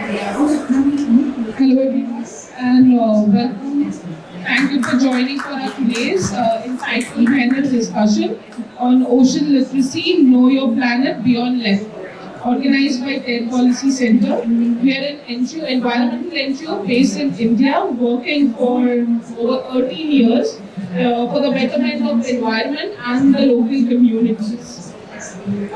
Hello everyone and welcome. Thank you for joining for our today's insightful panel discussion on ocean literacy, Know Your Planet Beyond Left, organized by TERRE Policy Center. We are an NGO, environmental NGO based in India, working for over 13 years for the betterment of the environment and the local communities.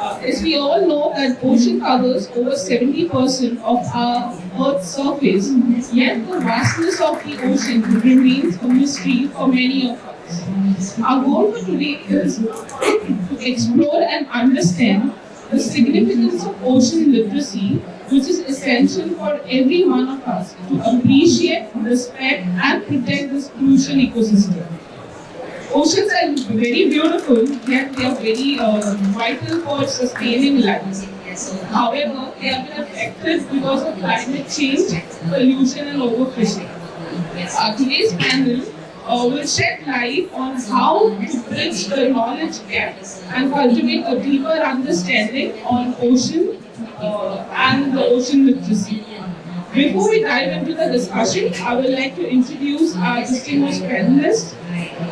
As we all know that ocean covers over 70% of our Earth's surface, yet the vastness of the ocean remains a mystery for many of us. Our goal for today is to explore and understand the significance of ocean literacy, which is essential for every one of us to appreciate, respect and protect this crucial ecosystem. Oceans are very beautiful, yet they are very vital for sustaining life. However, they have been affected because of climate change, pollution and overfishing. Today's panel will shed light on how to bridge the knowledge gap and cultivate a deeper understanding on ocean and the ocean literacy. Before we dive into the discussion, I would like to introduce our distinguished panelists.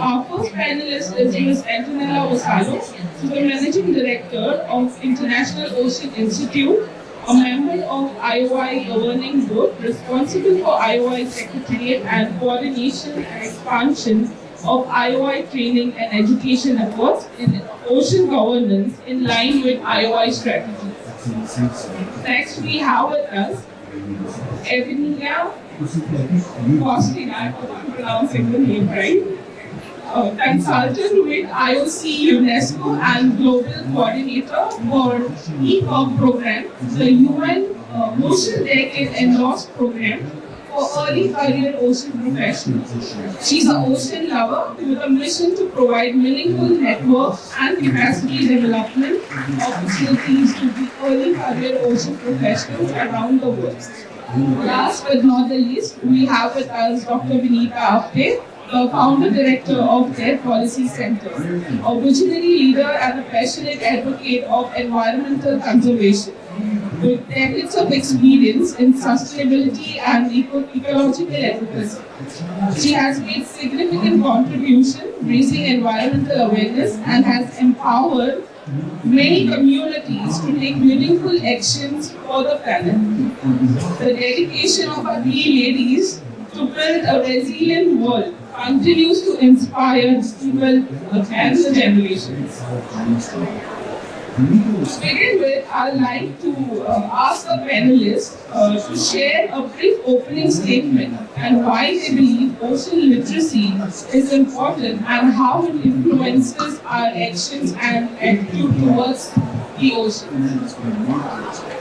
Our first panelist is Ms. Antonella Vassallo. She's the Managing Director of International Ocean Institute, a member of IOI Governing Board, responsible for IOI Secretariat and coordination and expansion of IOI training and education efforts in ocean governance in line with IOI strategy. Next, we have with us Evgeniia Kostianaia, I hope I'm pronouncing the name right. Consultant with IOC-UNESCO and Global Coordinator for ECOP program, the UN Ocean Decade and Lost program for early career ocean professionals. She's an ocean lover with a mission to provide meaningful network and capacity development opportunities to the early career ocean professionals around the world. Last but not the least, we have with us Dr. Vinita Apte, the founder director of TERRE Policy Center, a visionary leader and a passionate advocate of environmental conservation. With decades of experience in sustainability and ecological advocacy, she has made significant contribution raising environmental awareness and has empowered many communities to take meaningful actions for the planet. The dedication of our three ladies to build a resilient world continues to inspire people and the generations. To begin with, I'd like to ask the panelists to share a brief opening statement and why they believe ocean literacy is important and how it influences our actions and attitude towards the ocean.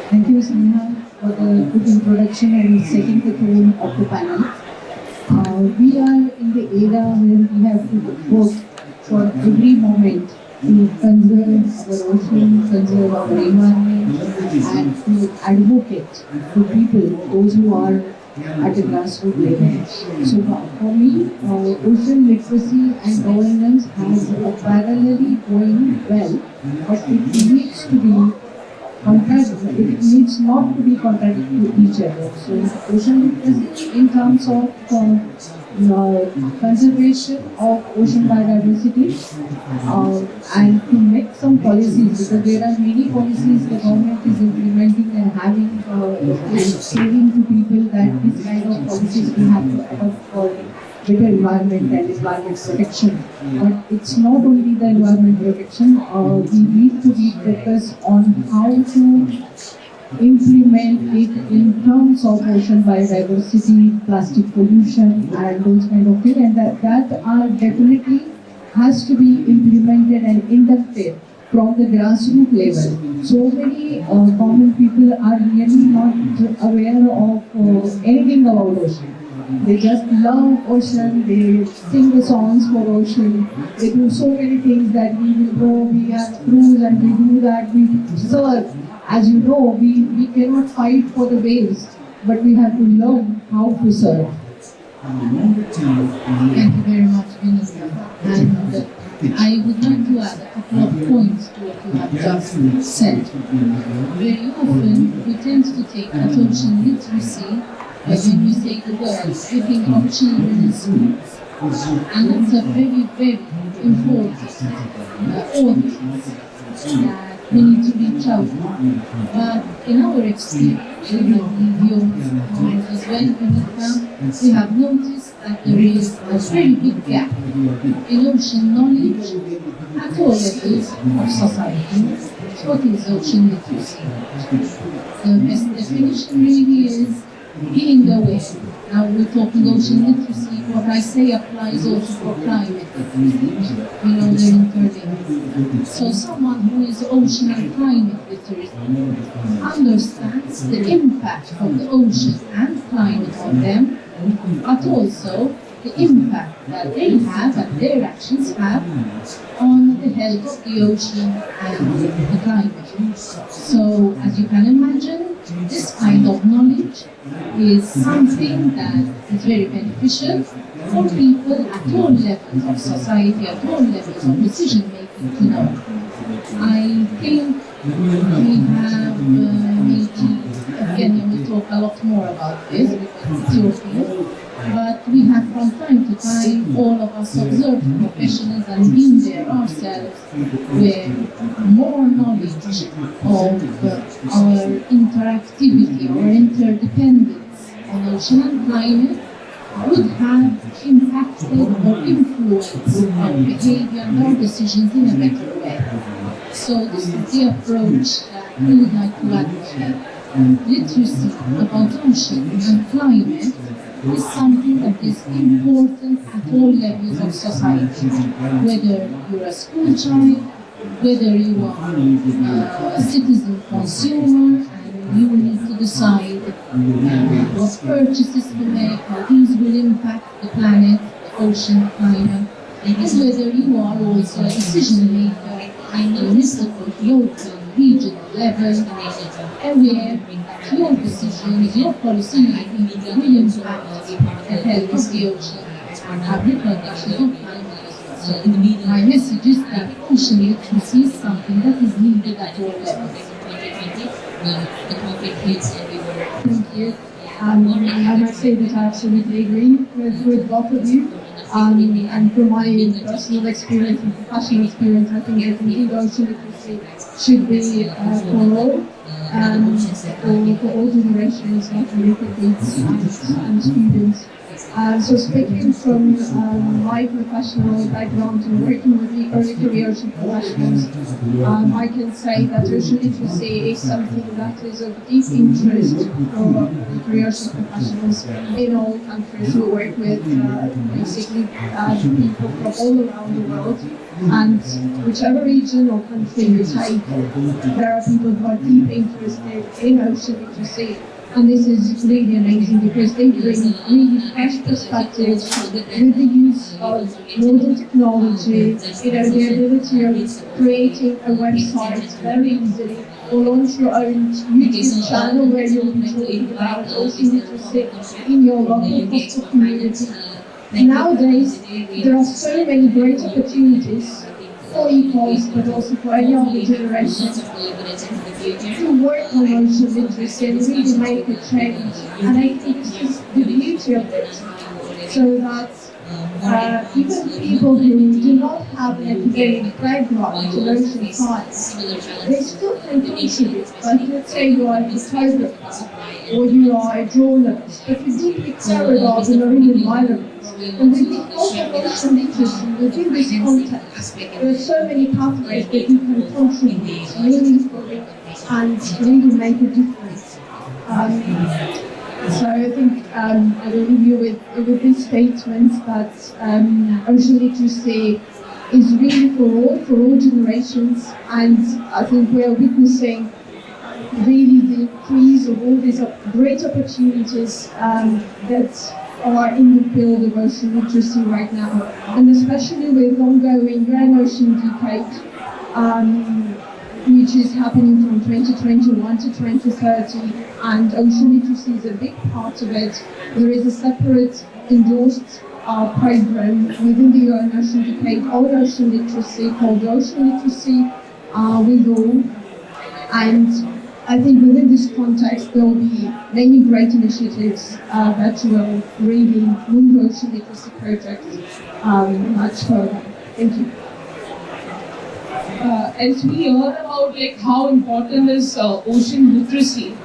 Thank you, Sneha, for the good introduction and setting the tone of the panel. We are in the era where we have to work for every moment to conserve our ocean, conserve our environment, and to advocate to people, those who are at the grassroots level. So for me, ocean literacy and governance has a parallelly going well, but it needs to be it needs not to be contradictory to each other. So ocean literacy in terms of conservation of ocean biodiversity and to make some policies, because there are many policies the government is implementing and having and saying to people that this kind of policies we have to adopt for better environment and environment protection. But it's not only the environment protection, we need to be focused on how to implement it in terms of ocean biodiversity, plastic pollution and those kind of things, and that are definitely has to be implemented and inducted from the grassroots level. So many common people are really not aware of anything about ocean. They just love ocean, they sing the songs for ocean, they do so many things that we will go, we have cruise and we do that, we surf. As you know, we cannot fight for the waves, but we have to learn how to surf. Thank you very much, Vinita. And I would like to add a couple of points to what you have just said. Very often we tend to take at ocean literacy, when we say the word, we think of children in schools. And that's a very, very important audience that we need to reach out to. But in our experience, in the videos as well, Vinita, we have noticed that there is a very big gap in ocean knowledge at all levels of society. What is ocean literacy? The best definition really is being aware. Now we're talking ocean literacy, what I say applies also for climate literacy. We know they're interlinked. So someone who is ocean and climate literate understands the impact of the ocean and climate on them, but also the impact that they have and their actions have on the health of the ocean and the climate. So, as you can imagine, this kind of knowledge is something that is very beneficial for people at all levels of society, at all levels of decision making to know. I think we have maybe Evgeniia will talk a lot more about this because it's your field. But we have from time to time, all of us observed professionals and been there ourselves, where more knowledge of our interactivity or interdependence on ocean and climate would have impacted or influenced our behavior and our decisions in a better way. So this is the approach that we would like to advocate. Literacy about ocean and climate is something that is important at all levels of society. Whether you're a school child, whether you are a citizen consumer, and you need to decide what purchases to make, how these will impact the planet, the ocean, climate, and whether you are also a decision maker at municipal, local, regional level, aware that your decisions, your policy making will impact the health of the ocean and have repercussions on climate as well. So my message is that ocean literacy is something that is needed at all levels. Thank you. I must say that I absolutely agree with both of you. And from my personal experience and professional experience, I think that indeed ocean literacy should be for all, for all generations, not only for kids and students. So speaking from my professional background and working with the early career ocean professionals, I can say that ocean literacy is something that is of deep interest for career ocean professionals in all countries. We work with basically people from all around the world, and whichever region or country you take, there are people who are deeply interested in ocean literacy. And this is really amazing because they bring really fresh perspectives with the use of modern technology, the ability of creating a website very easily, or launch your own YouTube channel where you'll be talking about ocean literacy in your local coastal community. Nowadays, there are so many great opportunities for ECOP, but also for any other generation to work on ocean literacy and really make a change. And I think this is the beauty of it, so that even people who do not have an academic background in ocean science, they still can contribute. But let's say you are a photographer or you are a journalist, but you deeply care about the marine environment. And with the ocean literacy within this context, there are so many pathways that you can contribute meaningfully and really make a difference. So I think I will leave you with this statement that ocean literacy is really for all generations, and I think we are witnessing really the increase of all these great opportunities that are in the field of ocean literacy right now, and especially with ongoing Grand Ocean Decade, which is happening from 2021 to 2030, and ocean literacy is a big part of it. There is a separate endorsed program within the UN Ocean Decade on ocean literacy called Ocean Literacy with All. And I think within this context there will be many great initiatives that will really move ocean literacy projects much further. Thank you. As we hear about how important is ocean literacy,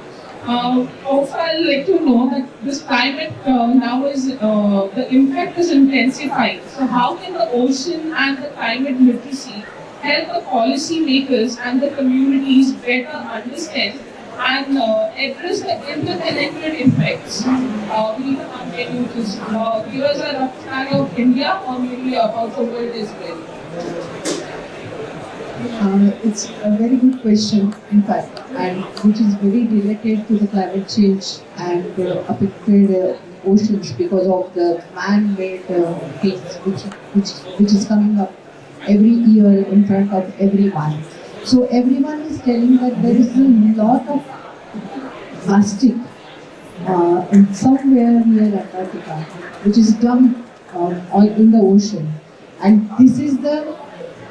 also I'd like to know that this climate now is the impact is intensifying. So how can the ocean and the climate literacy help the policy makers and the communities better understand and address the interconnected effects? Vinita, can you just give us a rough plan of India or maybe about the world as well? It's a very good question, in fact, and which is very related to the climate change and affected oceans because of the man-made things which is coming up every year in front of everyone. So everyone is telling that there is a lot of plastic in somewhere near Antarctica, which is dumped in the ocean, and this is the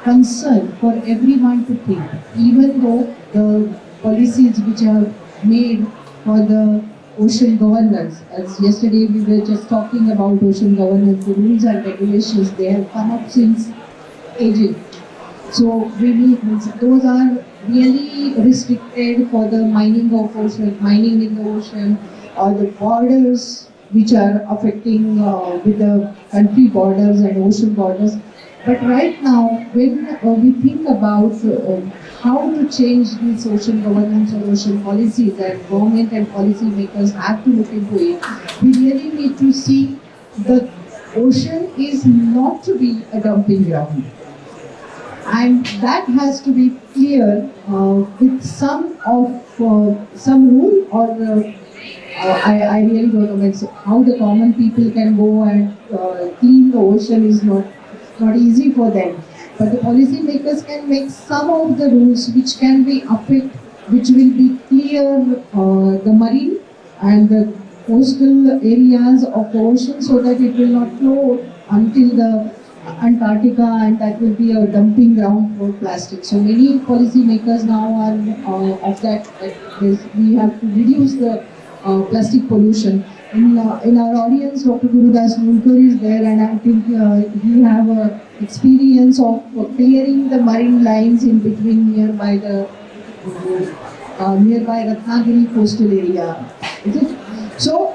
concern for everyone to think, even though the policies which are made for the ocean governance, as yesterday we were just talking about ocean governance, the rules and regulations, they have come up since ages. So we need, those are really restricted for the mining in the ocean, or the borders which are affecting with the country borders and ocean borders. But right now, when we think about how to change these ocean governance or ocean policies, and government and policy makers have to look into it, we really need to see the ocean is not to be a dumping ground. And that has to be clear with some rule, or I really don't know how the common people can go and clean the ocean is not easy for them. But the policy makers can make some of the rules which can be which will be clear the marine and the coastal areas of the ocean, so that it will not flow until the Antarctica, and that will be a dumping ground for plastic. So many policy makers now are of that we have to reduce the plastic pollution. In our audience, Dr. Gurudas Nulkar is there, and I think he have a experience of clearing the marine lines in between nearby Ratnagiri coastal area. So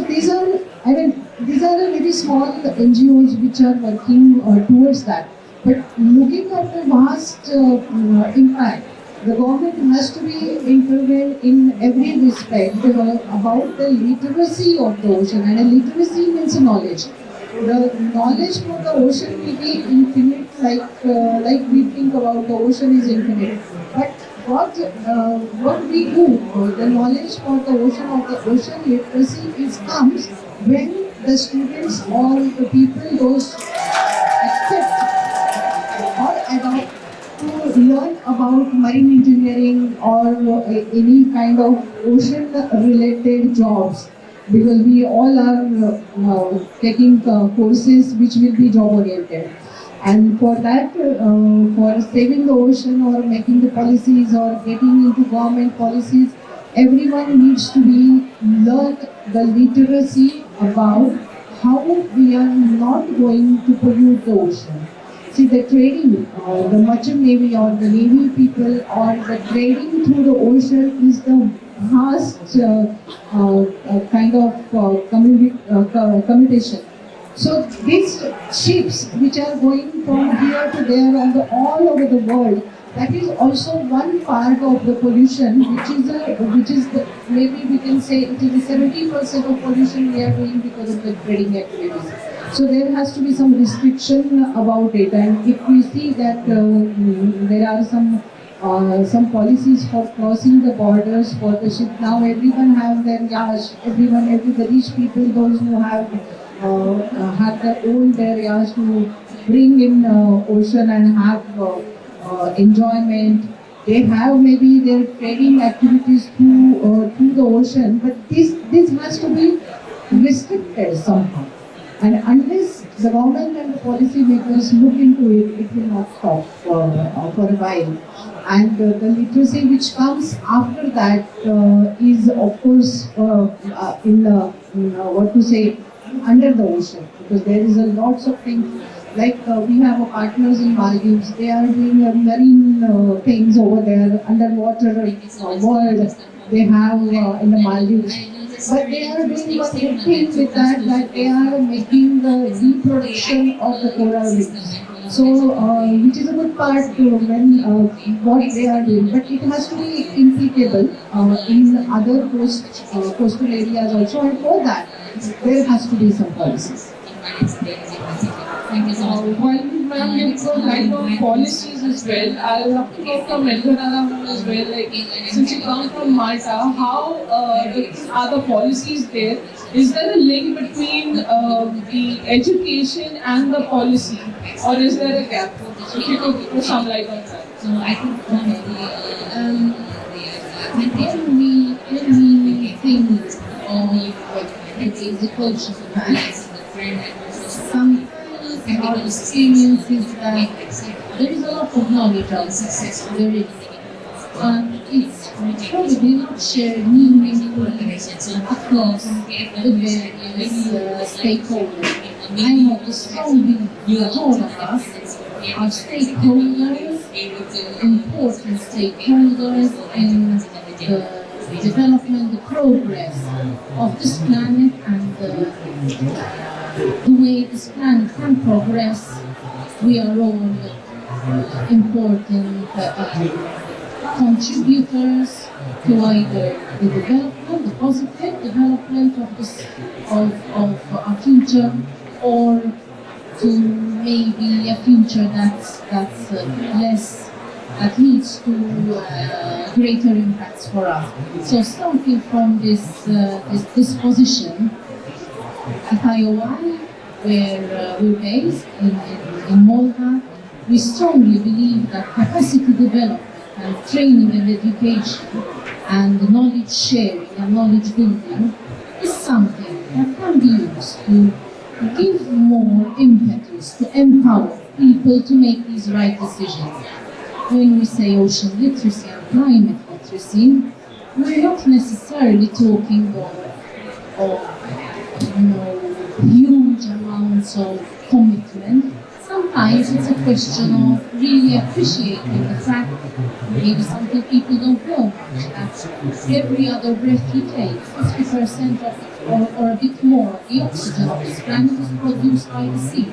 these are the very small NGOs which are working towards that. But looking at the vast impact, the government has to be intervened in every respect about the literacy of the ocean. And a literacy means knowledge. The knowledge for the ocean will be infinite, like we think about the ocean is infinite. But what we do, the knowledge for the ocean literacy comes when the students or the people those accept or adopt to learn about marine engineering or any kind of ocean related jobs, because we all are taking courses which will be job oriented. And for that, for saving the ocean or making the policies or getting into government policies, everyone needs to be learned the literacy about how we are not going to pollute the ocean. See, the trading, the merchant navy or the navy people, or the trading through the ocean is the vast kind of commutation. So these ships which are going from here to there all over the world, that is also one part of the pollution, which is maybe we can say it is 70% of pollution we are doing because of the trading activities. So there has to be some restriction about it, and if we see that there are some policies for crossing the borders for the ship. Now everyone have their yacht, the rich people, those who have their own yachts to bring in ocean and have enjoyment. They have maybe their trading activities through the ocean, but this has to be restricted somehow. And unless the government and the policymakers look into it, it will not stop for a while. And the literacy which comes after that is, of course, under the ocean, because there is a lots of things. Like we have partners in Maldives, they are doing marine things over there, underwater world they have in the Maldives. But they are doing one good thing with that they are making the reproduction of the coral reefs. So, which is a good part when what they are doing, but it has to be implicable in other coastal areas also, and for that there has to be some policies. While ma'am you throw light on policies as well, I'll love to know from Antonella as well. Like, since you come from Malta, how are the policies there? Is there a link between the education and the policy, or is there a gap? If you could throw some light on that. So I think when we think of the culture of France, sometimes our experience is that there is a lot of knowledge out there. There is. It's probably not shared meaningfully across the various stakeholders. I have a strong belief that all of us are stakeholders, important stakeholders in the development, the progress of this planet, and the way this planet can progress. We are all important contributors to either the development, the positive development of our future, or to maybe a future that's less, that leads to greater impacts for us. So starting from this position at IOI, where we're based in Malta, we strongly believe that capacity development and training and education and knowledge sharing and knowledge building is something that can be used to give more impetus, to empower people to make these right decisions. When we say ocean literacy and climate literacy, we're not necessarily talking of huge amounts of commitment. Sometimes it's a question of really appreciating the fact, maybe something people don't know much, that every other breath you take, 50% of or a bit more of the oxygen of this planet is produced by the sea.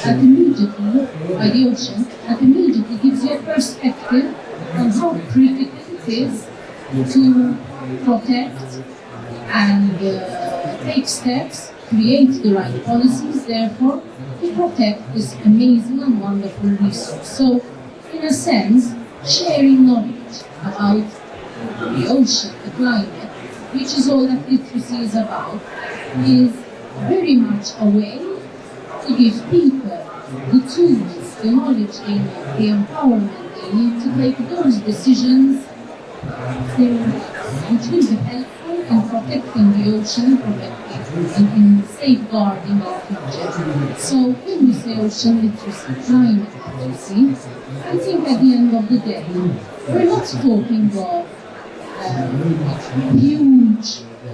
That immediately, by the ocean, that immediately gives you a perspective on how critical it is to protect and take steps, create the right policies, therefore, to protect this amazing and wonderful resource. So, in a sense, sharing knowledge about the ocean, the climate, which is all that literacy is about, is very much a way to give people the tools, the knowledge they need, the empowerment they need to take those decisions which will be helpful in protecting the ocean, and in safeguarding our future. So when we say ocean literacy, climate literacy, I think at the end of the day, we're not talking of huge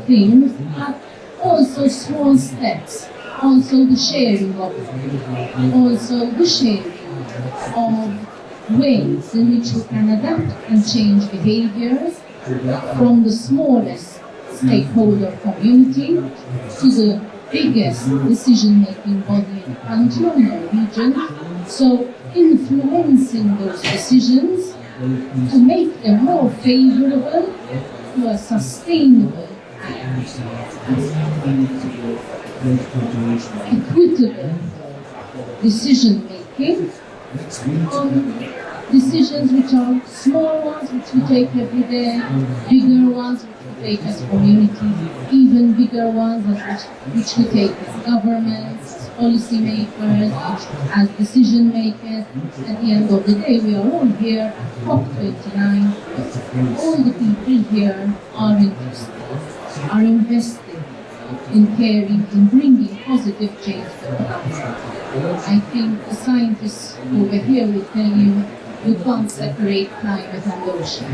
things, but also small steps, also the sharing of ways in which we can adapt and change behaviors from the smallest stakeholder community to the biggest decision-making body in the country or in the region. So influencing those decisions to make them more favorable to a sustainable and equitable decision-making on decisions which are small ones, which we take every day, bigger ones, which we take as community, even bigger ones which we take as governments, as policymakers, as decision makers. At the end of the day, we are all here, COP29. All the people here are interested, are invested in caring, in bringing positive change to the planet. I think the scientists over here will tell you can't separate climate and ocean.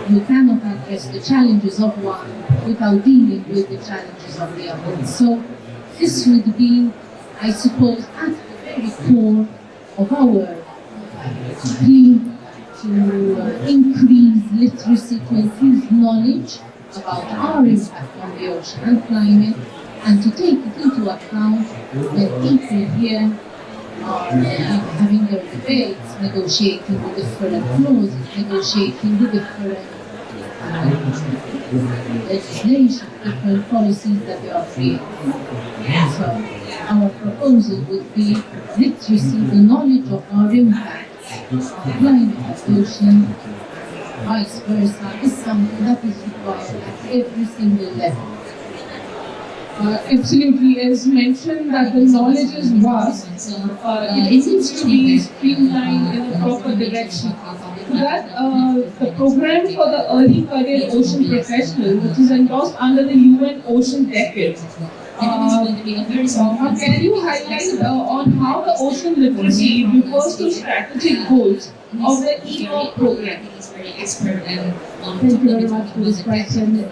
You cannot address the challenges of one without dealing with the challenges of the other. So this would be, I suppose, at the very core of our plea to increase literacy, to increase knowledge about our impact on the ocean and climate, and to take it into account that people here are having their debates, negotiating the different clauses, negotiating the different legislation, different policies that they are creating. So our proposal would be literacy, the knowledge of our impact on climate and ocean, vice versa, is something that is required at every single level. Absolutely, as mentioned that the knowledge is vast, it needs to be streamlined in a proper direction. That the program for the early career ocean professional, which is endorsed under the UN Ocean Decade, can you highlight on how the ocean literacy refers to strategic goals of the ECOP program? Thank you very much for this question.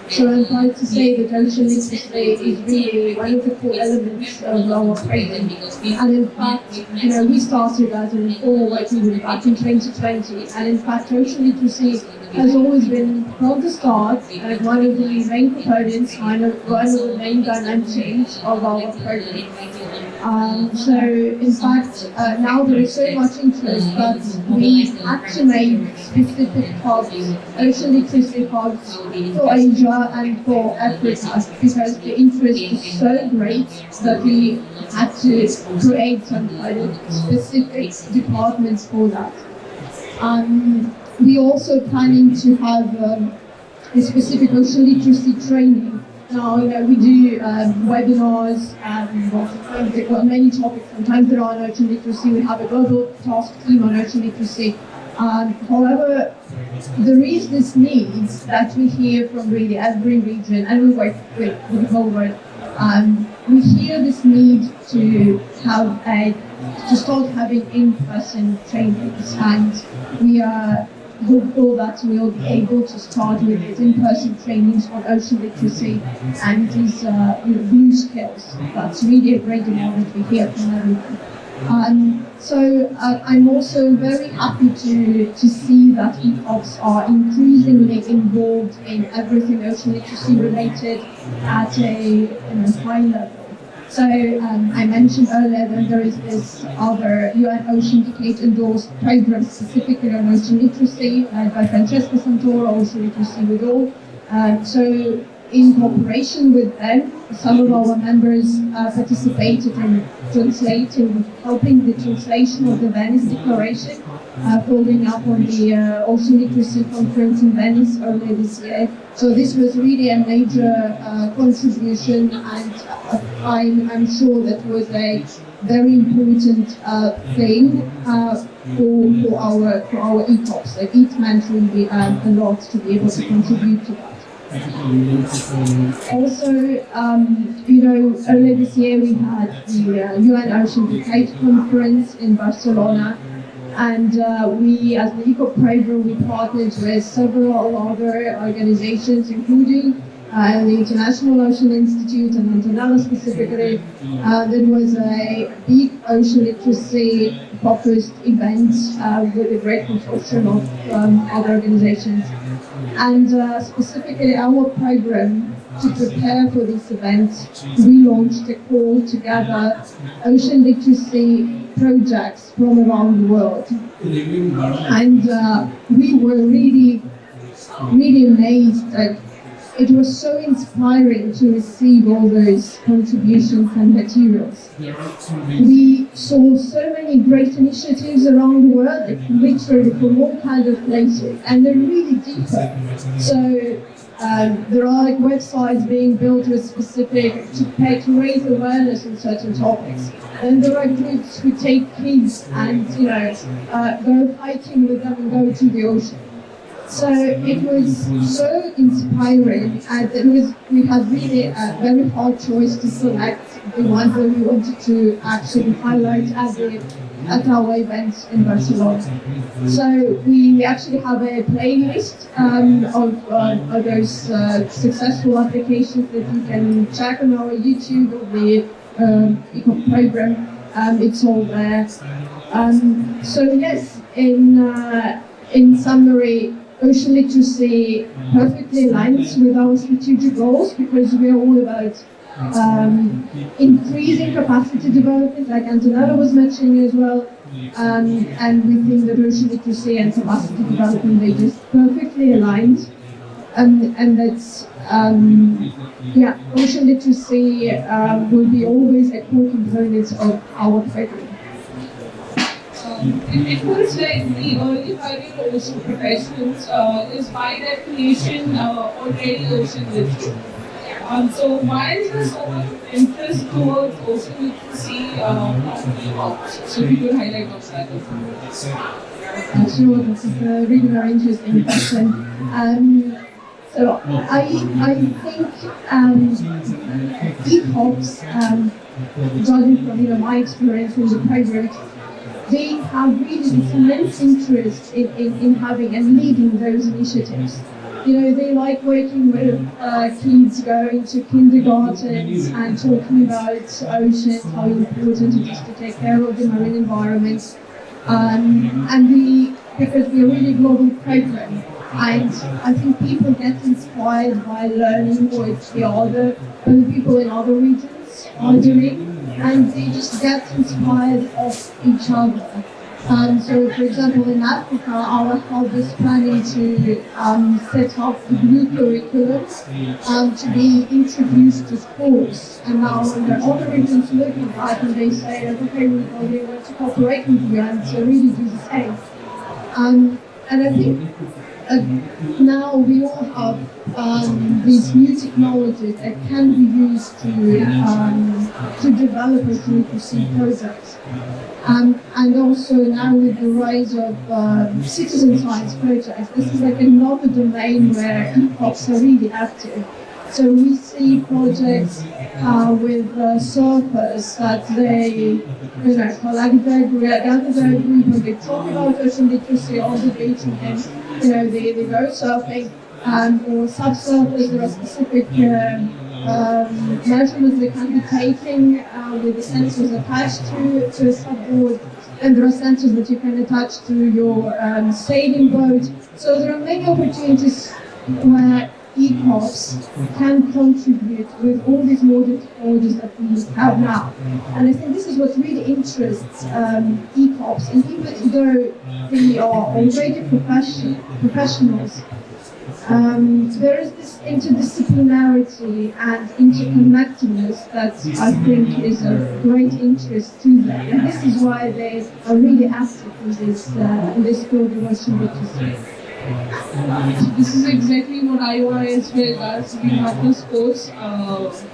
So I'm proud to say that ocean literacy is really one of the core elements of our program. And in fact, we started as a reform working back in 2020. And in fact, ocean literacy has always been from the start one of the main components, one of the main dimensions of our program. So in fact, now there is so much interest that we had to make specific hubs, ocean literacy hubs for Asia and for Africa, because the interest is so great that we had to create some kind of specific departments for that. We also planning to have a specific ocean literacy training. Now, we do webinars, sometimes there are many topics, sometimes there are on ocean literacy, we have a global task team on ocean literacy. However, there is this need that we hear from really every region, and we work with the whole world. We hear this need to start having in-person trainings, and we are hopeful that we will be able to start with these in-person trainings on ocean literacy and these blue skills. That's really a great demand that we hear from everyone. So I'm also very happy to see that ECOPs are increasingly involved in everything ocean literacy related at a high level. So I mentioned earlier that there is this other UN Ocean Decade endorsed program specifically on ocean literacy by Francesca Santoro, Ocean Literacy with All. So in cooperation with them, some of our members participated in helping the translation of the Venice Declaration, following up on the Ocean Literacy Conference in Venice earlier this year. So this was really a major contribution, and I'm sure that was a very important thing for our ECOPs. Like it meant really a lot to be able to contribute to that. Also, earlier this year we had the UN Ocean Decade Conference in Barcelona, and we, as the ECOP program, we partnered with several other organizations, including the International Ocean Institute and Antonella specifically. There was a big ocean literacy focused event with a great consortium of other organizations. And specifically our program, to prepare for this event, we launched a call to gather ocean literacy projects from around the world. And we were really amazed that it was so inspiring to receive all those contributions and materials. We saw so many great initiatives around the world, literally from all kinds of places, and they're really deeper. So there are websites being built with specific to raise awareness on certain topics. And there are groups who take kids and go hiking with them and go to the ocean. So it was so inspiring, and we had really a very hard choice to select the ones that we wanted to actually highlight at our event in Barcelona. So we actually have a playlist of those successful applications that you can check on our YouTube of the ECOP program. It's all there. So yes, in summary, ocean literacy perfectly aligns with our strategic goals because we are all about increasing capacity development, like Antonella was mentioning as well, and we think that ocean literacy and capacity development, they just perfectly aligned, and that's ocean literacy will be always a core component of our program. It was like the early career ocean professionals is by definition already ocean literate. So why is there so much interest towards ocean literacy so if you could highlight on that as well. Sure, this is a really very interesting question. So I think ECOPs, judging from my experience in the program, they have really this immense interest in having and leading those initiatives. They like working with kids going to kindergartens and talking about oceans, how important it is to take care of the marine environment. Because we're a really global program, and I think people get inspired by learning what the other people in other regions are doing, and they just get inspired of each other. So, for example, in Africa, our hub is planning to set up the blue curriculum to be introduced to schools. And now the other regions look at that and they say, okay, we want to cooperate with you and to really do the same. And I think now we all have these new technologies that can be used to develop ocean literacy projects. And also now with the rise of citizen science projects, this is like another domain where ECOPs are really active. So we see projects with surfers that they collect their gather their group and they talk about ocean literacy on the beach, and then they go surfing, or subsurfers. There are specific measurements they can be taking with the sensors attached to a subboard, and there are sensors that you can attach to your sailing boat. So there are many opportunities where ECOPs can contribute with all these modern technologies that we have now. And I think this is what really interests ECOPs, and even though they are already professionals, there is this interdisciplinarity and interconnectedness that I think is of great interest to them, and this is why they are really active in this field of ocean literacy. This is exactly what IOI as well does. We have this course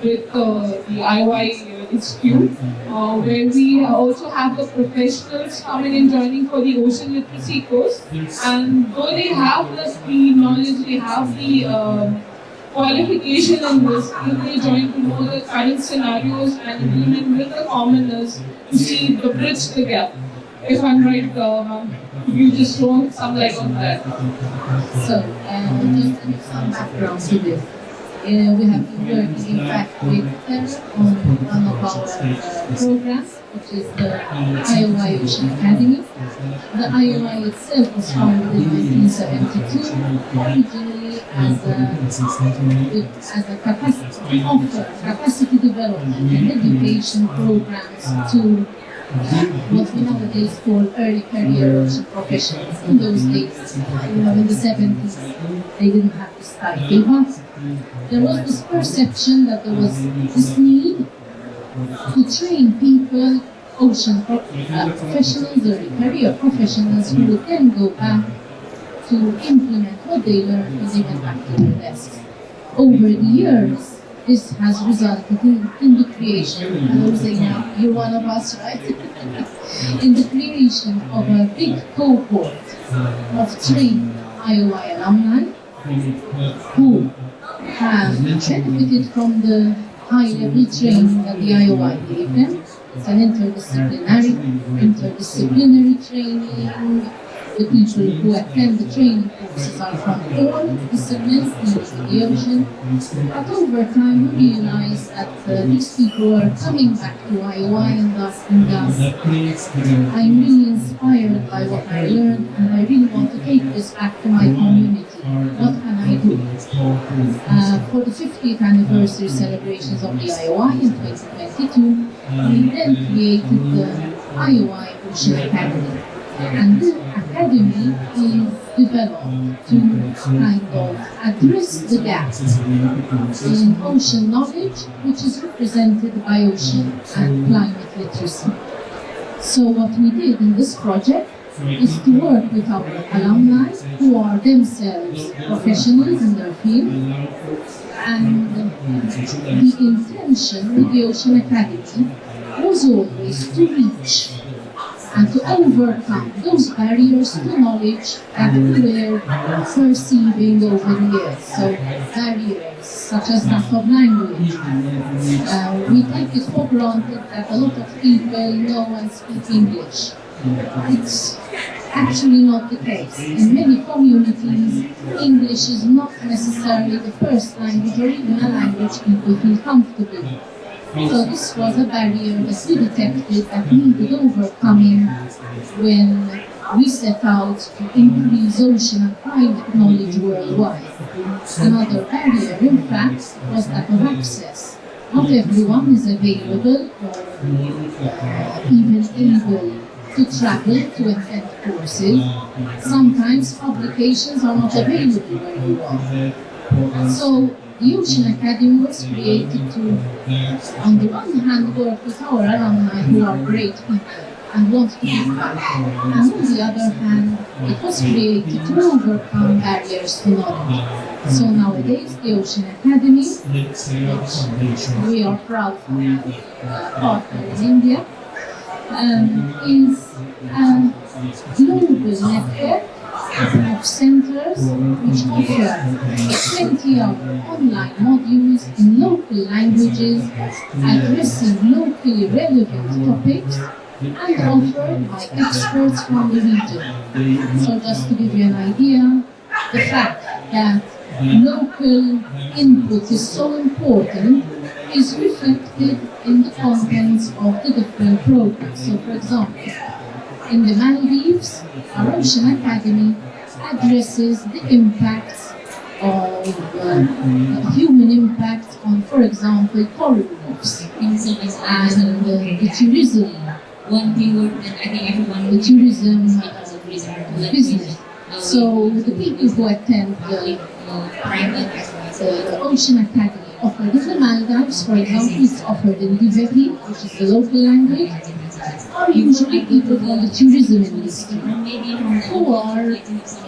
with the IOI Institute, where we also have the professionals coming and joining for the ocean literacy course. And though they have the knowledge, they have the qualification in this, they join to know the current scenarios and implement with the commoners to see the bridge the gap. If I'm right, you just throw some light on that. So, just to give some background to this. We have been working, in fact, with TERRE on one of our programs, which is the IOI Ocean Academy. The IOI itself was founded in 1972, originally as a capacity, to offer capacity development and education programs to what we nowadays call early career ocean professionals. In those days, in the 70s, they didn't have this title, but there was this perception that there was this need to train people, ocean professionals, early career professionals, who would then go back to implement what they learned when they went back to their desks. Over the years, this has resulted in the creation, and I was saying now, you're one of us, right? in the creation of a big cohort of trained IOI alumni who have benefited from the high-level training that the IOI gave them. It's an interdisciplinary training. The people who attend the training courses are from all disciplines in the ocean. But over time we realized that these people were coming back to IOI and asking us, I'm really inspired by what I learned and I really want to take this back to my community. What can I do? For the 50th anniversary celebrations of the IOI in 2022, we then created the IOI Ocean Academy. And the academy is developed to kind of address the gap in ocean knowledge, which is represented by ocean and climate literacy. So what we did in this project is to work with our alumni who are themselves professionals in their field, and the intention with the Ocean Academy was always to reach and to overcome those barriers to knowledge that we were perceiving over the years. So barriers such as that of language. We take it for granted that a lot of people know and speak English. It's actually not the case. In many communities, English is not necessarily the first language or even a language people feel comfortable with. So this was a barrier that we detected that needed overcoming when we set out to increase ocean and climate knowledge worldwide. Another barrier, in fact, was that of access. Not everyone is available or even able to travel to attend courses. Sometimes publications are not available where you are. So the Ocean Academy was created to, on the one hand, work with our alumni who are great people and want to give back, and on the other hand, it was created to overcome barriers to knowledge. So nowadays, the Ocean Academy, which we are proud to have partner in India, is a global network of centers which offer 20-hour online modules in local languages addressing locally relevant topics and offered by experts from the region. So just to give you an idea, the fact that local input is so important is reflected in the contents of the different programs. So for example, in the Maldives, our Ocean Academy addresses the impacts of human impact on, for example, coral reefs and the tourism business. So the people who attend the Ocean Academy offered in the Maldives, for example, it's offered in Diveri, which is the local language, are usually people from the tourism industry who are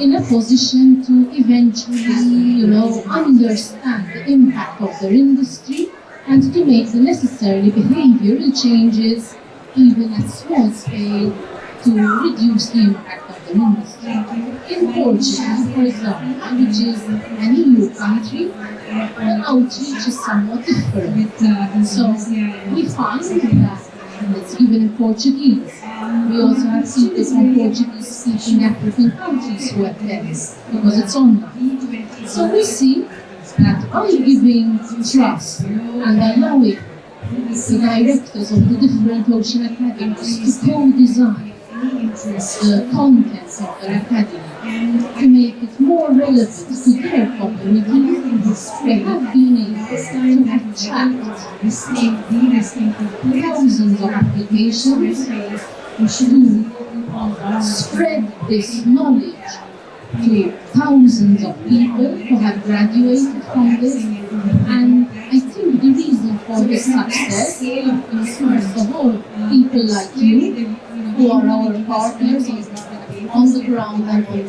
in a position to eventually, understand the impact of their industry and to make the necessary behavioral changes, even at small scale, to reduce the impact of their industry. In Portugal, for example, which is an EU country, the outreach is somewhat different. So we find that it's even in Portuguese. We also have people from Portuguese-speaking African countries who attend because it's online. So we see that by giving trust and allowing the directors of the different ocean academies to co-design the contents of their academy to make it more relevant to their communities, they have been able to attract thousands of applications to spread this knowledge to thousands of people who have graduated from this. And I think the reason for this success is, first of all, people like you, who are our partners on the ground and on the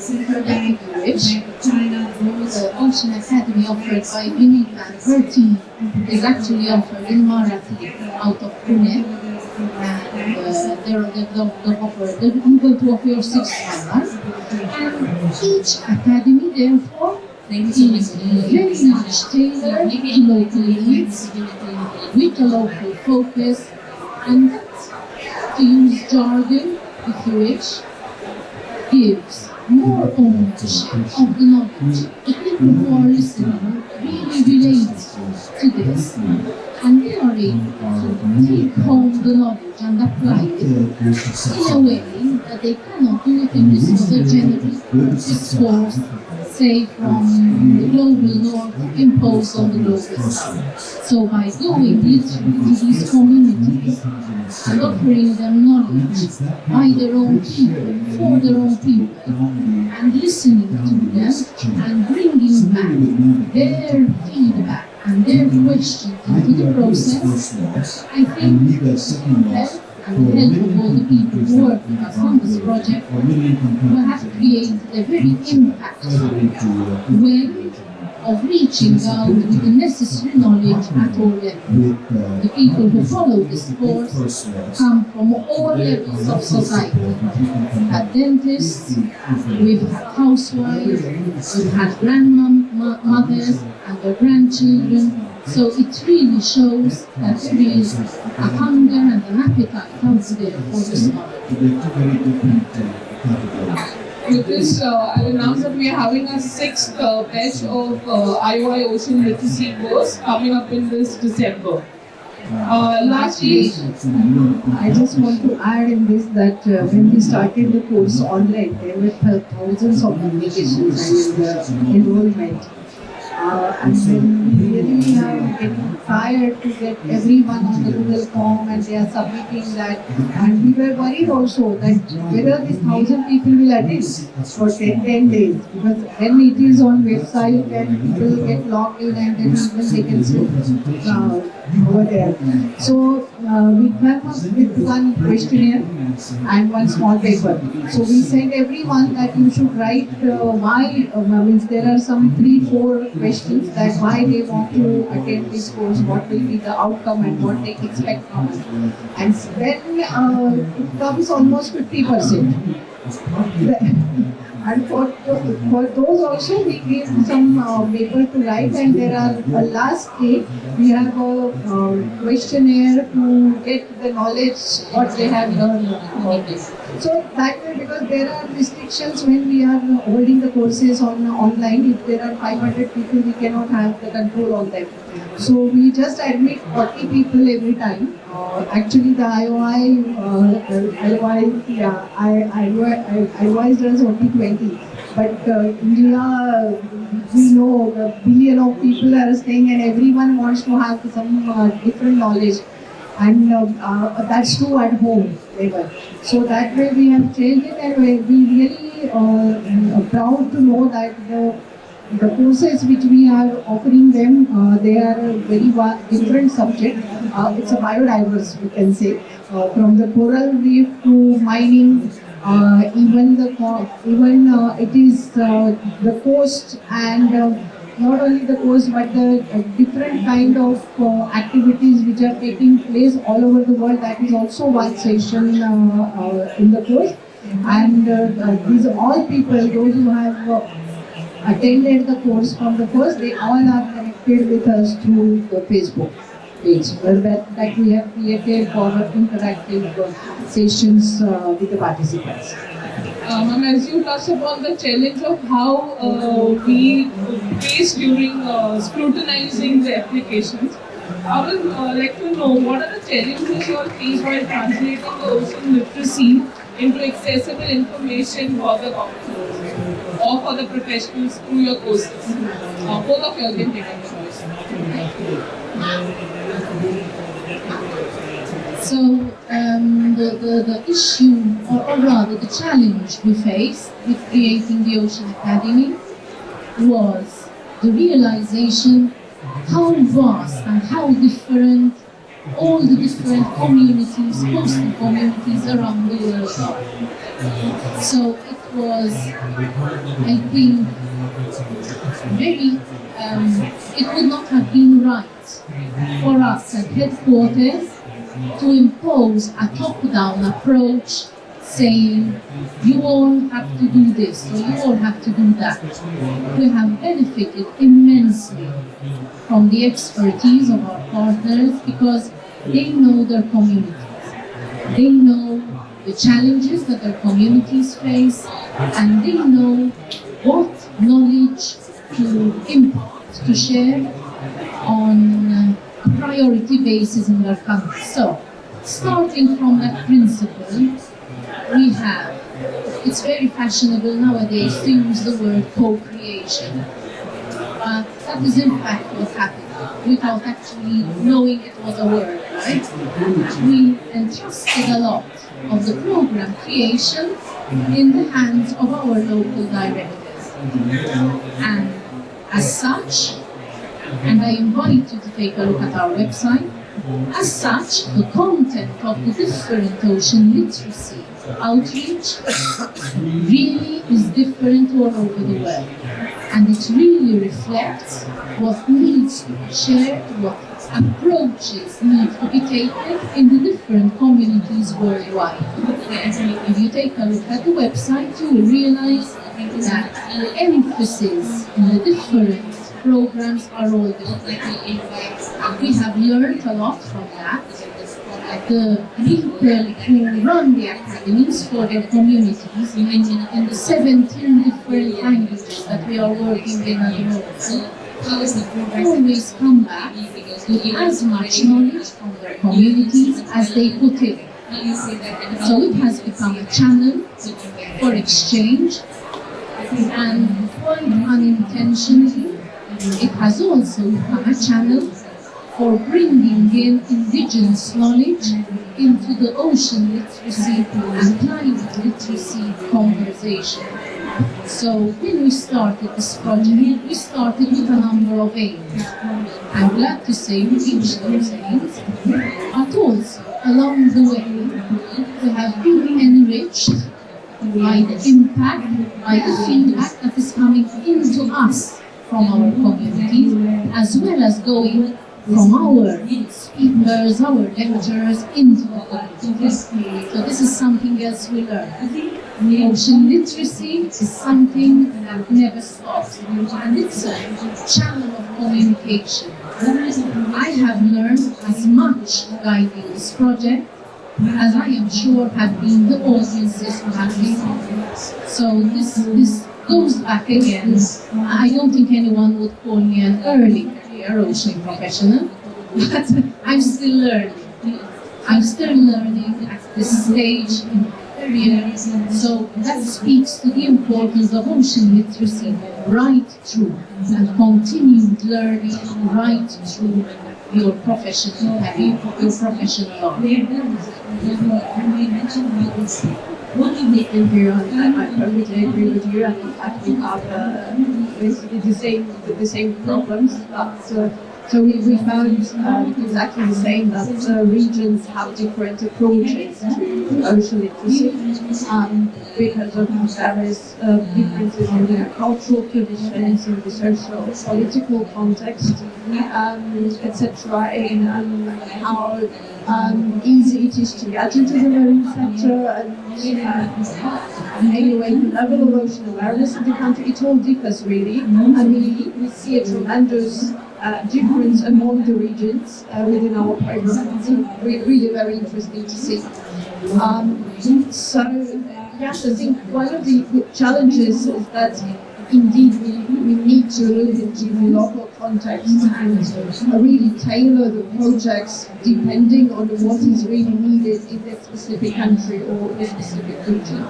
wish. The Ocean Academy offered by Vinita and her team is actually offered in Marathi out of Pune. And they're going to offer your 6th one. And Each academy, therefore, is very much tailored to local needs, with a local focus, and that, to use jargon, if you wish, gives more ownership of the knowledge. The people who are listening really relate to this, and they are able to take home the knowledge and apply it in a way that they cannot do it in this other generic discourse, say from the global north imposed on the global south. So by going literally to these communities and offering them knowledge by their own people, for their own people, and listening to them and bringing back their feedback and their questions into the process, I think help and the help of all the people who work with us on this project will have created a very impactful way of reaching out with the necessary knowledge at all levels. The people who follow this course come from all levels of society. We've had dentists, we've had housewives, we've had grandmothers and their grandchildren. So it really shows that there is a hunger and an appetite out there for this knowledge. With this, I'll announce that we are having a 6th batch of IOI Ocean Literacy course coming up in this December. Lastly, I just want to add in this that when we started the course online, there were thousands of applications and enrollment. And then we really are getting tired to get everyone on the Google form and they are submitting that. And we were worried also that whether these 1,000 people will attend for 10 days. Because when it is on website and people get logged in and then even they can sit over there. So we came up with one questionnaire and one small paper. So we sent everyone that you should write why, means there are some 3-4 questions that why they want to attend this course, what will be the outcome and what they expect from it. And then it comes almost 50%. And for those also we give some paper to write, and there are last day we have a questionnaire to get the knowledge what they have learned about this. So that way, because there are restrictions when we are holding the courses online, if there are 500 people we cannot have the control on them. So we just admit 40 people every time. Actually the IOI does only 20. But India, we know the billion of people are staying and everyone wants to have some different knowledge. And that's true at home level. So that way we have changed it, and we really proud to know that the courses which we are offering them, they are a very different subject. It's a biodiverse, we can say, from the coral reef to mining. Even it is the coast, and not only the coast but the different kind of activities which are taking place all over the world. That is also one session in the course. And these all people, those who have attended the course from the first, they all are connected with us through the Facebook page that we have created for interactive sessions with the participants. Ma'am, as you touched upon the challenge of how we face during scrutinizing the applications, I would like to know what are the challenges you all face while translating the ocean literacy into accessible information for the common or for the professionals through your courses. Both of you all can take up the choice. So the issue, or rather the challenge we faced with creating the Ocean Academy was the realization how vast and how different all the different communities, coastal communities around the world are. So it was, I think, very, it would not have been right for us at headquarters to impose a top-down approach saying, you all have to do this, or you all have to do that. We have benefited immensely from the expertise of our partners because they know their communities. They know the challenges that their communities face, and they know what knowledge to impart, to share on a priority basis in their country. So, starting from that principle, we have, it's very fashionable nowadays to use the word co-creation, but that is in fact what happened, without actually knowing it was a word, right? We entrusted a lot of the program creation in the hands of our local directors. And as such, and I invite you to take a look at our website, as such, the content of the different ocean literacy outreach really is different all over the world. And it really reflects what needs to be shared, what approaches need to be taken in the different communities worldwide. If you take a look at the website, you will realize that the emphasis in the different programs are all different. We have learned a lot from that. The people who run the academies for their communities in the 17 different languages that we are working in at the moment always come back with as much knowledge from their communities as they put in. So it has become a channel for exchange, and quite unintentionally, it has also become a channel for bringing in indigenous knowledge into the ocean literacy and climate literacy conversation. So when we started this project, we started with a number of aims. I'm glad to say we reached those aims, but also along the way we have been enriched by the impact, by the feedback that is coming into us from our communities, as well as going from our speakers, our lecturers into the communities. So this is something else we learn. Ocean literacy is something that never stops, and it's a channel of communication. I have learned as much guiding this project as I am sure have been the audiences who have been. So this goes back again. I don't think anyone would call me an early career ocean professional, but I'm still learning. I'm still learning at this stage in my career. So that speaks to the importance of ocean literacy right through, and continued learning right through your professional career, your professional life. One of the I completely agree with you, and in fact we have basically the same problems. So we found exactly the same, that regions have different approaches to ocean literacy because of various differences in their cultural traditions, in the social, political context, etc., in how easy it is to get into the marine sector, and anyway, the level of ocean awareness in the country, it all differs really, and we see a tremendous difference among the regions within our program. It's really very interesting to see. So, yes, I think one of the challenges is that indeed we need to look into the local context and really tailor the projects depending on what is really needed in that specific country or the specific region.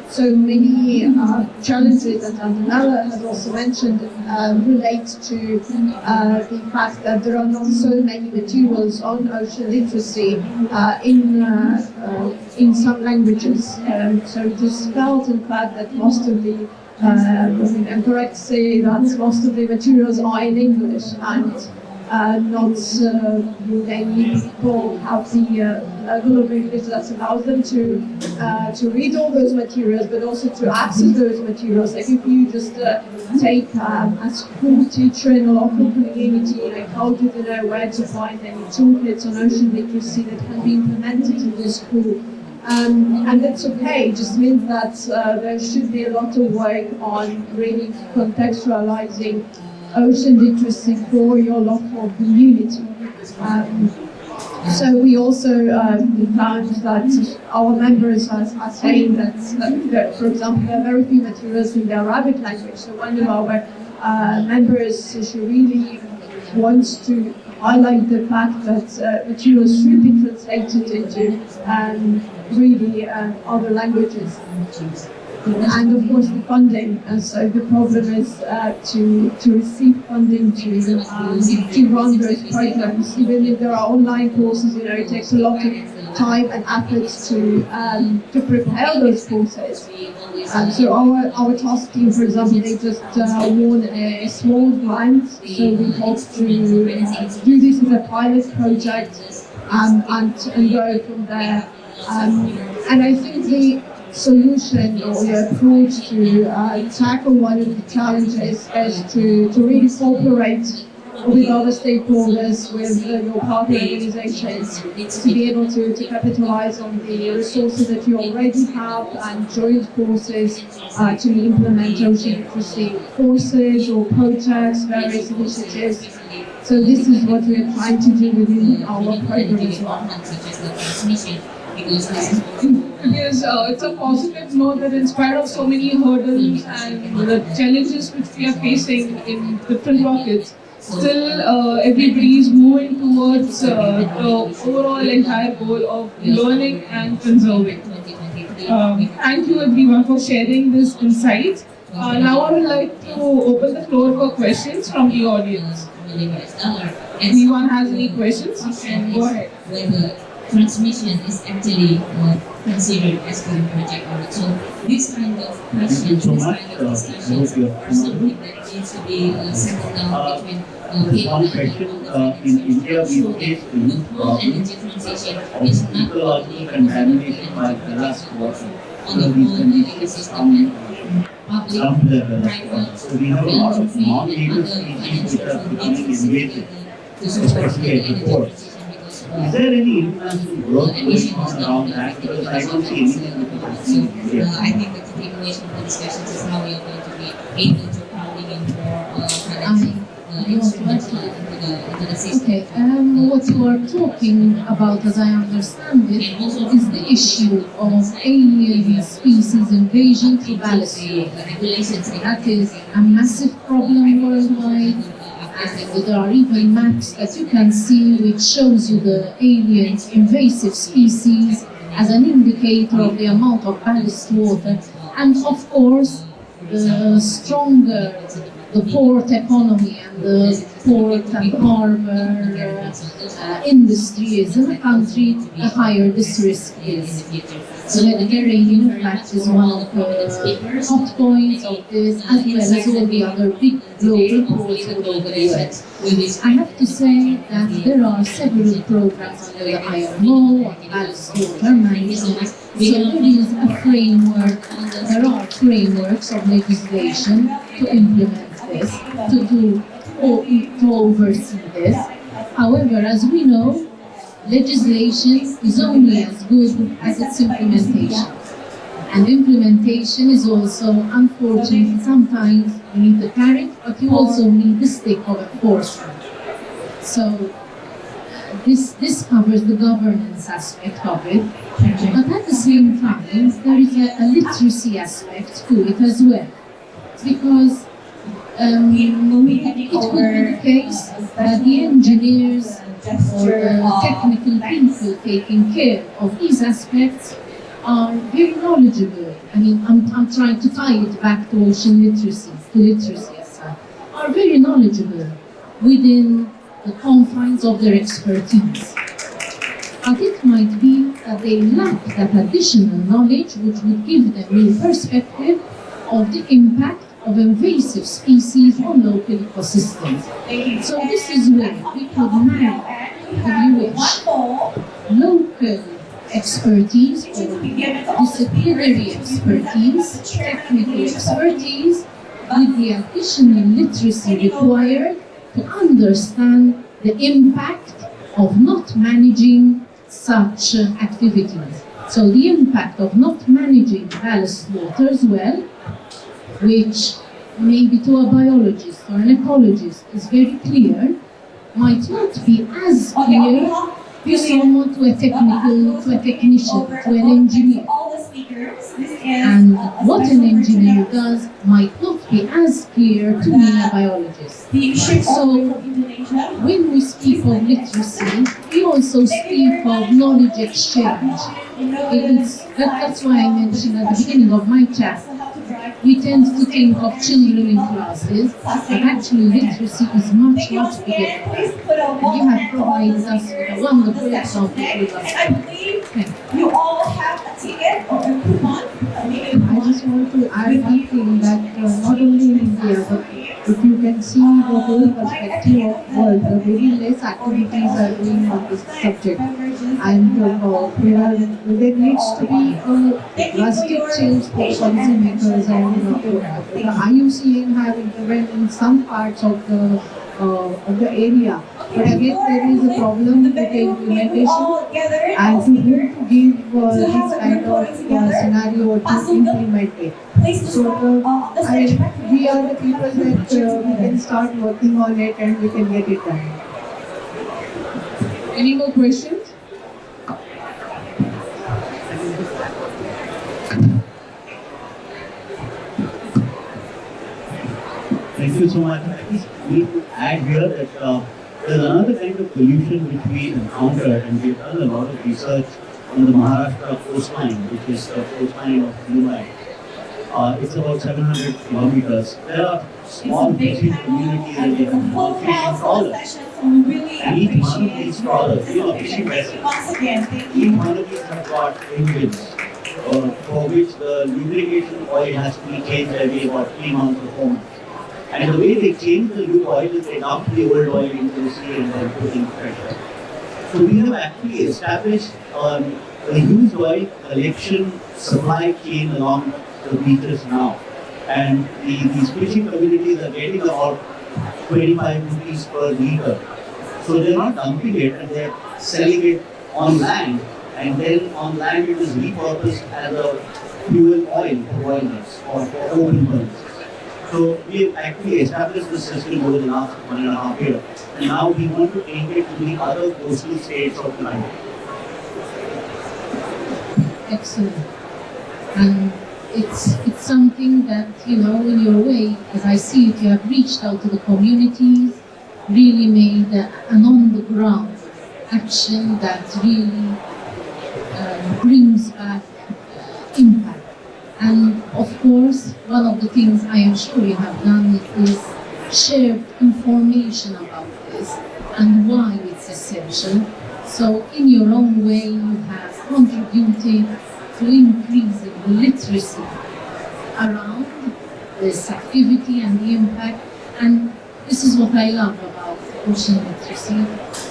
So many challenges that Antonella has also mentioned relate to the fact that there are not so many materials on ocean literacy in some languages. So it is felt, in fact, that most of the I'm correct to say that most of the materials are in English, and not many people have the level of English that allows them to read all those materials, but also to access those materials. Like if you just take a school teacher in a local community, like how do they know where to find any toolkits on ocean literacy that can be implemented in the school? And that's okay. It just means that there should be a lot of work on really contextualizing ocean literacy for your local community. So we also found that our members are saying that, for example, there are very few materials in the Arabic language. So one of our members, she really wants to highlight the fact that materials should be translated into really other languages. And of course the funding, so the problem is to receive funding to run those programs. Even if there are online courses, it takes a lot of time and effort to prepare those courses. So our task team, for example, they just won a small grant, so we hope to do this as a pilot project and go from there. And I think the solution or the approach to tackle one of the challenges is to really cooperate with other stakeholders, with your partner organizations, to be able to capitalize on the resources that you already have and join forces to implement ocean literacy courses or projects, various initiatives. So this is what we are trying to do within our program as well. Because it's a positive note that in spite of so many hurdles and the challenges which we are facing in different pockets, still everybody is moving towards the overall entire goal of learning and conserving. Thank you everyone for sharing this insight. Now I would like to open the floor for questions from the audience. Anyone has any questions? You can go ahead. Transmission is actually considered as a project audit. So this kind of questions, this kind of discussions are something that needs to be settled down between one question. In India, we face a huge problem of ecological contamination by ballast water. So these conditions come to the ballast water. So we have a lot of non-native species which are becoming invasive, especially at the ports. Is there any international growth going on around that? Because I don't see anything which is happening in India. I think that the takeaway from the discussions is how we are going to be able to crowding in more financing into the system. Okay, what you are talking about, as I understand it, is the issue of alien species invasion through ballast water. That is a massive problem worldwide. And there are even maps that you can see which shows you the alien invasive species as an indicator of the amount of ballast water. And of course, the stronger the port economy and the port and harbor industry is in the country, the higher this risk is. So the Mediterranean, in fact, is one of the hot points of this, as well as all the other big global ports all over the world. I have to say that there are several programs under the IMO on ballast water management. So there is a framework, there are frameworks of legislation to implement this, to oversee this. However, as we know, legislation is only as good as its implementation. And implementation is also, unfortunately, sometimes you need the carrot, but you also need the stick of enforcement. So this covers the governance aspect of it, but at the same time, there is a literacy aspect to it as well. Because it could be the case that the engineers or the technical people taking care of these aspects are very knowledgeable. I mean, I'm trying to tie it back to ocean literacy, as such, are very knowledgeable within the confines of their expertise. But it might be that they lack that additional knowledge which would give them a perspective of the impact of invasive species on local ecosystems. So this is where we could marry, if you wish, local expertise or disciplinary expertise, technical expertise, with the additional literacy required to understand the impact of not managing such activities. So the impact of not managing ballast waters well, which maybe to a biologist or an ecologist is very clear, might not be as clear to someone, to a technician, to an engineer. And what an engineer does might not be as clear to me, a biologist. So when we speak of literacy, we also speak of knowledge exchange. That's why I mentioned at the beginning of my chat, we tend to think of children in classes, but actually literacy is much, much bigger than that. And you have provided us with a wonderful example with us. I believe you all have a ticket or a coupon. I just want to add one thing that not only in India, but if you can see the whole perspective of world, very less activities are going on this subject. And there needs to be a drastic change for policymakers, and the IUCN have intervened in some parts of the area. But again, there is a problem with the implementation and to whom to give this kind of scenario to implement it. So we are the people that we can start working on it and we can get it done. Any more questions? Thank you so much. I just need to add here that there's another kind of pollution which we encountered, and we've done a lot of research on the Maharashtra coastline, which is the coastline of Mumbai. It's about 700 kilometers. There are small fishing communities and they have small fishing trawlers. And each one of these trawlers, fishing vessels, each one of these have got engines for which the lubrication oil has to be changed every about 3 months or 4 months. And the way they change the new oil is they dump the old oil into the sea and then put in fresh oil. So we have actually established a used oil collection supply chain along the beaches now. And these fishing communities are getting about 25 rupees per litre. So they're not dumping it and they're selling it on land. And then on land it is repurposed as a fuel oil for boilers or for open burners. So we have actually established this system over the last 1.5 years. And now we want to take it to the other coastal states of the country. Excellent. And it's something that, in your way, as I see it, you have reached out to the communities, really made an on-the-ground action that really brings back impact. And of course, one of the things I am sure you have done is shared information about this and why it's essential. So in your own way, you have contributed to increasing the literacy around this activity and the impact. And this is what I love about ocean literacy.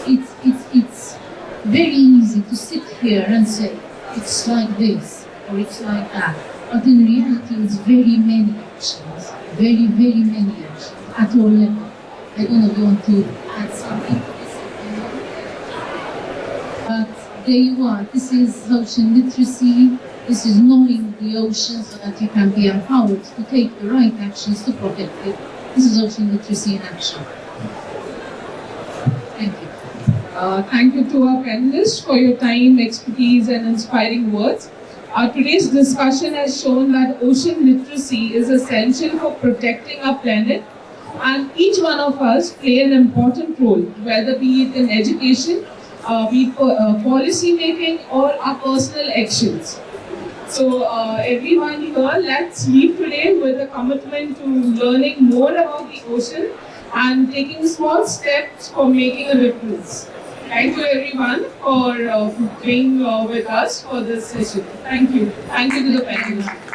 It's very easy to sit here and say, it's like this, or it's like that. But in reality, it's very many actions, very, very many actions at all levels. I don't know if you want to add something to this. But there you are. This is ocean literacy. This is knowing the ocean so that you can be empowered to take the right actions to protect it. This is ocean literacy in action. Thank you. Thank you to our panelists for your time, expertise, and inspiring words. Today's discussion has shown that ocean literacy is essential for protecting our planet, and each one of us play an important role, whether be it in education, be it policy making, or our personal actions. So everyone here, let's leave today with a commitment to learning more about the ocean and taking small steps for making a difference. Thank you everyone for being with us for this session. Thank you. Thank you to the panelists.